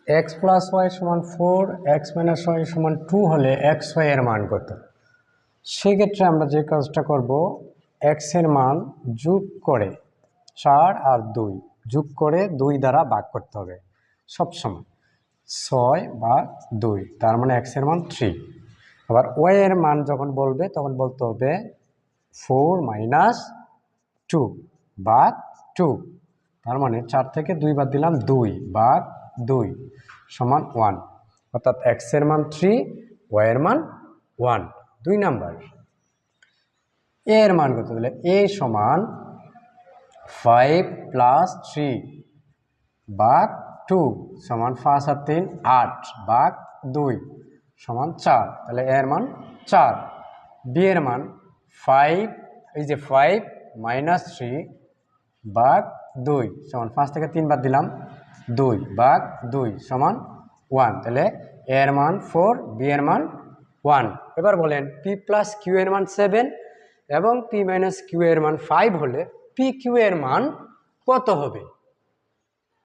X plus Y সমান 4, x minus Y সমান 2 হলে এক্স ওয়াই এর মান কত? সেক্ষেত্রে আমরা যে কাজটা করব, এক্স এর মান যোগ করে 4 আর 2 যোগ করে 2 দ্বারা ভাগ করতে হবে সবসময়। 6/2, তার মানে এক্স এর মান 3। আবার ওয়াই এর মান যখন বলবে তখন বলতে হবে 4-2/2, তার মানে 4 থেকে 2 বাদ দিলাম 2/2 সমান 1, অর্থাৎ এক্স এর মান 3, ওয়াই এর মান 1। 2 নাম্বার। এ এর মান কত দিলে? এ সমান 5 + 3/2 সমান 5 আর 3 8/2 সমান 4, তাহলে এর মান 4। বি এর মান 5, এই যে 5 - 3/2 সমান 5 থেকে 3 বাদ দিলাম 2/2 সমান 1, তাহলে এর মান 4, বি এর মান 1। এবার বলেন পি প্লাস কিউ এর মান 7 এবং পি মাইনাস কিউ এর মান 5 হলে পি কিউ এর মান কত হবে?